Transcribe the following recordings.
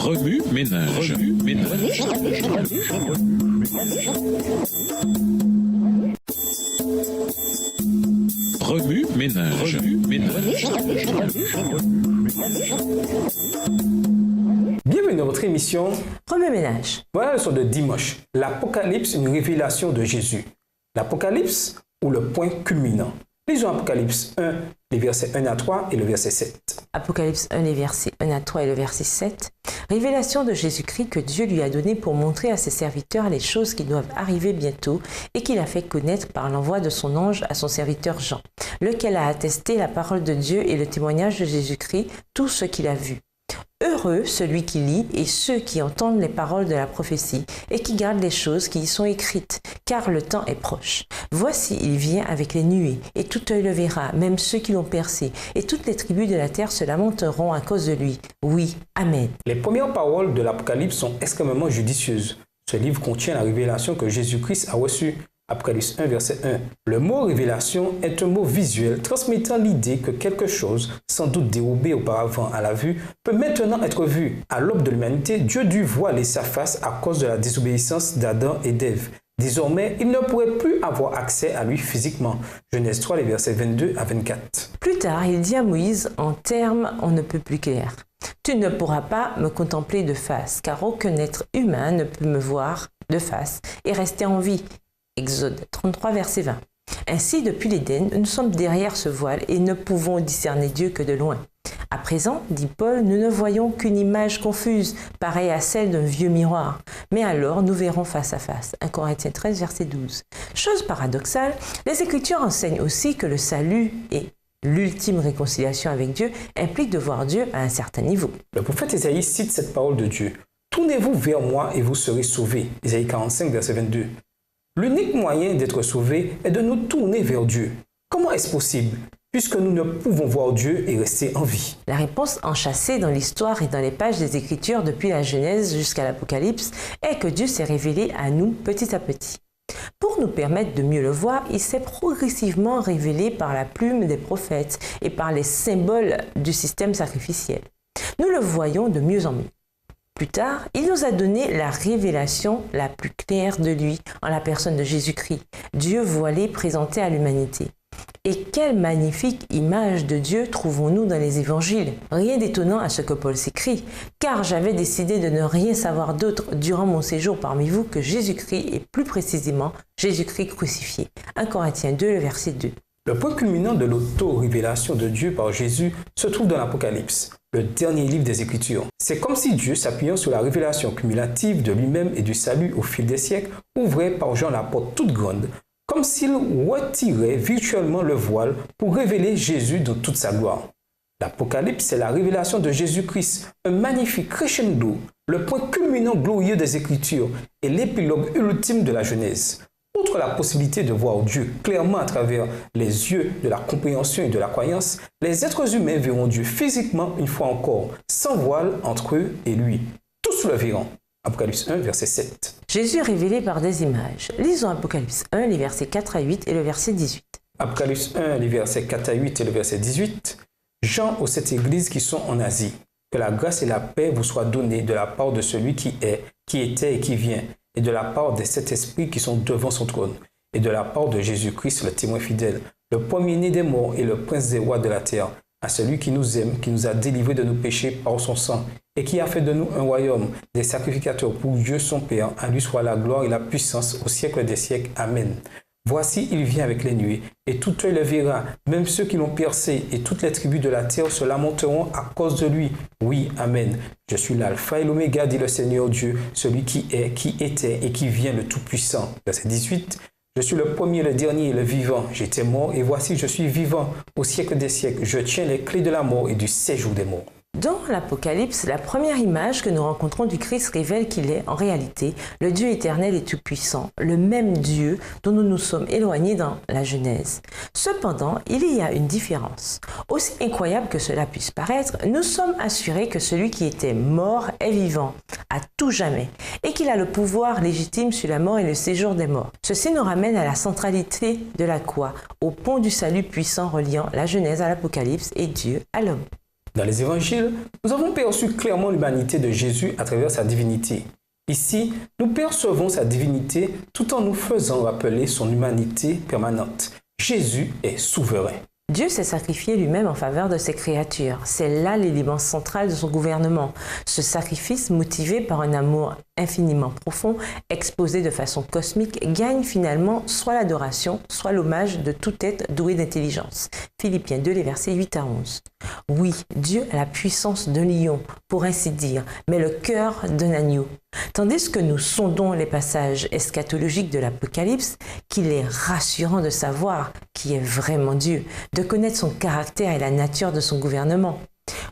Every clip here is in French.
Remue ménage. Remue ménage. Bienvenue dans votre émission Remue ménage. Voilà le son de dimanche. L'Apocalypse, une révélation de Jésus. L'Apocalypse ou le point culminant. Lisons Apocalypse 1, les versets 1 à 3 et le verset 7. Apocalypse 1, les versets 1 à 3 et le verset 7. Révélation de Jésus-Christ que Dieu lui a donnée pour montrer à ses serviteurs les choses qui doivent arriver bientôt et qu'il a fait connaître par l'envoi de son ange à son serviteur Jean, lequel a attesté la parole de Dieu et le témoignage de Jésus-Christ, tout ce qu'il a vu. Heureux celui qui lit et ceux qui entendent les paroles de la prophétie et qui gardent les choses qui y sont écrites, car le temps est proche. Voici, il vient avec les nuées, et tout œil le verra, même ceux qui l'ont percé, et toutes les tribus de la terre se lamenteront à cause de lui. Oui, Amen. Les premières paroles de l'Apocalypse sont extrêmement judicieuses. Ce livre contient la révélation que Jésus-Christ a reçue. Apocalypse 1, verset 1. Le mot révélation est un mot visuel transmettant l'idée que quelque chose, sans doute dérobé auparavant à la vue, peut maintenant être vu. À l'aube de l'humanité, Dieu dut voiler sa face à cause de la désobéissance d'Adam et d'Ève. Désormais, il ne pourrait plus avoir accès à lui physiquement. Genèse 3, les versets 22 à 24. Plus tard, il dit à Moïse en termes on ne peut plus clairs. Tu ne pourras pas me contempler de face, car aucun être humain ne peut me voir de face et rester en vie. Exode 33, verset 20. Ainsi, depuis l'Éden, nous sommes derrière ce voile et ne pouvons discerner Dieu que de loin. À présent, dit Paul, nous ne voyons qu'une image confuse, pareille à celle d'un vieux miroir. Mais alors, nous verrons face à face. 1 Corinthiens 13, verset 12. Chose paradoxale, les Écritures enseignent aussi que le salut et l'ultime réconciliation avec Dieu implique de voir Dieu à un certain niveau. Le prophète Isaïe cite cette parole de Dieu. « Tournez-vous vers moi et vous serez sauvés. » Isaïe 45, verset 22. L'unique moyen d'être sauvé est de nous tourner vers Dieu. Comment est-ce possible, puisque nous ne pouvons voir Dieu et rester en vie? La réponse enchâssée dans l'histoire et dans les pages des Écritures depuis la Genèse jusqu'à l'Apocalypse est que Dieu s'est révélé à nous petit à petit. Pour nous permettre de mieux le voir, il s'est progressivement révélé par la plume des prophètes et par les symboles du système sacrificiel. Nous le voyons de mieux en mieux. Plus tard, il nous a donné la révélation la plus claire de lui en la personne de Jésus-Christ, Dieu voilé présenté à l'humanité. Et quelle magnifique image de Dieu trouvons-nous dans les évangiles. Rien d'étonnant à ce que Paul s'écrit, car j'avais décidé de ne rien savoir d'autre durant mon séjour parmi vous que Jésus-Christ et plus précisément Jésus-Christ crucifié. 1 Corinthiens 2, le verset 2. Le point culminant de l'auto-révélation de Dieu par Jésus se trouve dans l'Apocalypse, le dernier livre des Écritures. C'est comme si Dieu, s'appuyant sur la révélation cumulative de lui-même et du salut au fil des siècles, ouvrait par Jean la porte toute grande, comme s'il retirait virtuellement le voile pour révéler Jésus dans toute sa gloire. L'Apocalypse, c'est la révélation de Jésus-Christ, un magnifique crescendo, le point culminant glorieux des Écritures et l'épilogue ultime de la Genèse. Outre la possibilité de voir Dieu clairement à travers les yeux de la compréhension et de la croyance, les êtres humains verront Dieu physiquement une fois encore, sans voile entre eux et lui. Tous le verront. Apocalypse 1, verset 7. Jésus est révélé par des images. Lisons Apocalypse 1, les versets 4 à 8 et le verset 18. Apocalypse 1, les versets 4 à 8 et le verset 18. Jean aux 7 églises qui sont en Asie. Que la grâce et la paix vous soient données de la part de celui qui est, qui était et qui vient, et de la part des sept esprits qui sont devant son trône, et de la part de Jésus-Christ, le témoin fidèle, le premier-né des morts et le prince des rois de la terre, à celui qui nous aime, qui nous a délivrés de nos péchés par son sang, et qui a fait de nous un royaume, des sacrificateurs pour Dieu son Père. À lui soit la gloire et la puissance au siècle des siècles. Amen. Voici, il vient avec les nuées, et tout œil le verra, même ceux qui l'ont percé, et toutes les tribus de la terre se lamenteront à cause de lui. Oui, Amen. Je suis l'alpha et l'oméga, dit le Seigneur Dieu, celui qui est, qui était et qui vient, le Tout-Puissant. Verset 18. Je suis le premier, le dernier, le vivant. J'étais mort, et voici, je suis vivant. Au siècle des siècles, je tiens les clés de la mort et du séjour des morts. Dans l'Apocalypse, la première image que nous rencontrons du Christ révèle qu'il est, en réalité, le Dieu éternel et tout-puissant, le même Dieu dont nous nous sommes éloignés dans la Genèse. Cependant, il y a une différence. Aussi incroyable que cela puisse paraître, nous sommes assurés que celui qui était mort est vivant, à tout jamais, et qu'il a le pouvoir légitime sur la mort et le séjour des morts. Ceci nous ramène à la centralité de la croix, au pont du salut puissant reliant la Genèse à l'Apocalypse et Dieu à l'homme. Dans les évangiles, nous avons perçu clairement l'humanité de Jésus à travers sa divinité. Ici, nous percevons sa divinité tout en nous faisant rappeler son humanité permanente. Jésus est souverain. Dieu s'est sacrifié lui-même en faveur de ses créatures. C'est là l'élément central de son gouvernement. Ce sacrifice, motivé par un amour infiniment profond, exposé de façon cosmique, gagne finalement soit l'adoration, soit l'hommage de tout être doué d'intelligence. Philippiens 2, les versets 8 à 11. Oui, Dieu a la puissance d'un lion, pour ainsi dire, mais le cœur d'un agneau. Tandis que nous sondons les passages eschatologiques de l'Apocalypse, qu'il est rassurant de savoir qui est vraiment Dieu, de connaître son caractère et la nature de son gouvernement.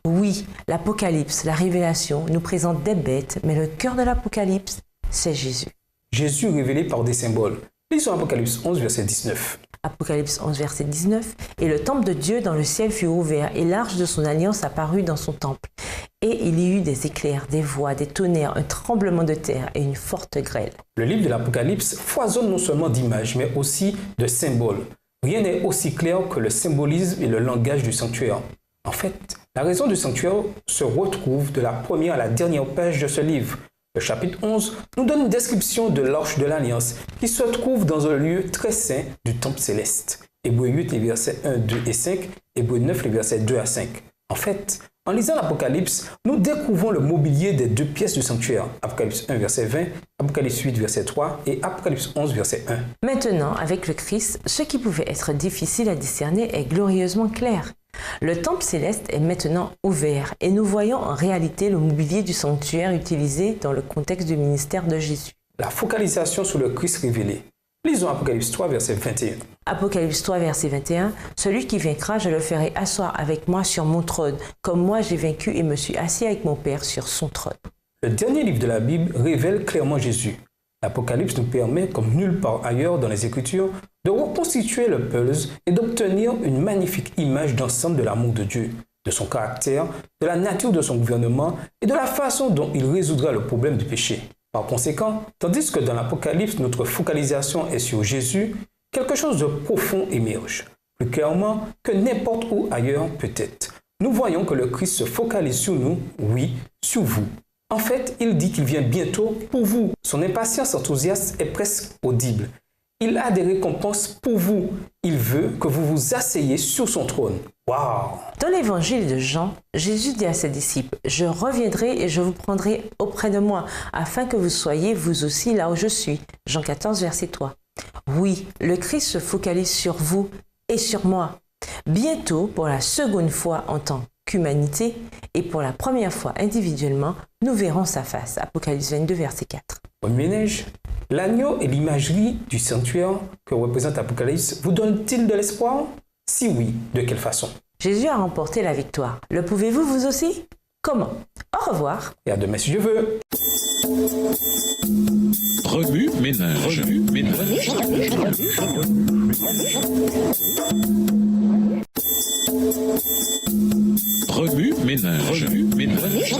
Oui, l'Apocalypse, la révélation, nous présente des bêtes, mais le cœur de l'Apocalypse, c'est Jésus. Jésus révélé par des symboles. Lisons Apocalypse 11, verset 19. Apocalypse 11, verset 19. « Et le temple de Dieu dans le ciel fut ouvert, et l'arche de son alliance apparut dans son temple. Et il y eut des éclairs, des voix, des tonnerres, un tremblement de terre et une forte grêle. » Le livre de l'Apocalypse foisonne non seulement d'images, mais aussi de symboles. Rien n'est aussi clair que le symbolisme et le langage du sanctuaire. En fait, la raison du sanctuaire se retrouve de la première à la dernière page de ce livre. Le chapitre 11 nous donne une description de l'arche de l'Alliance qui se trouve dans un lieu très saint du temple céleste. Hébreux 8, les versets 1, 2 et 5, Hébreux 9, les versets 2 à 5. En fait, en lisant l'Apocalypse, nous découvrons le mobilier des deux pièces du sanctuaire. Apocalypse 1, verset 20, Apocalypse 8, verset 3 et Apocalypse 11, verset 1. Maintenant, avec le Christ, ce qui pouvait être difficile à discerner est glorieusement clair. Le temple céleste est maintenant ouvert et nous voyons en réalité le mobilier du sanctuaire utilisé dans le contexte du ministère de Jésus. La focalisation sur le Christ révélé. Lisons Apocalypse 3, verset 21. Apocalypse 3, verset 21. « Celui qui vaincra, je le ferai asseoir avec moi sur mon trône, comme moi j'ai vaincu et me suis assis avec mon Père sur son trône. » Le dernier livre de la Bible révèle clairement Jésus. L'Apocalypse nous permet, comme nulle part ailleurs dans les Écritures, de reconstituer le puzzle et d'obtenir une magnifique image d'ensemble de l'amour de Dieu, de son caractère, de la nature de son gouvernement et de la façon dont il résoudra le problème du péché. Par conséquent, tandis que dans l'Apocalypse, notre focalisation est sur Jésus, quelque chose de profond émerge, plus clairement que n'importe où ailleurs peut-être. Nous voyons que le Christ se focalise sur nous, oui, sur vous. En fait, il dit qu'il vient bientôt pour vous. Son impatience enthousiaste est presque audible. Il a des récompenses pour vous. Il veut que vous vous asseyez sur son trône. Waouh! Dans l'évangile de Jean, Jésus dit à ses disciples « Je reviendrai et je vous prendrai auprès de moi, afin que vous soyez vous aussi là où je suis. » Jean 14, verset 3. Oui, le Christ se focalise sur vous et sur moi. Bientôt, pour la seconde fois en tant qu'humanité et pour la première fois individuellement, nous verrons sa face. Apocalypse 22, verset 4. Au ménage, l'agneau et l'imagerie du sanctuaire que représente Apocalypse vous donnent-ils de l'espoir? Si oui, de quelle façon? Jésus a remporté la victoire. Le pouvez-vous vous aussi? Comment? Au revoir. Et à demain si je veux. Remue ménage. Remue ménage. Remue ménage. Remue ménage.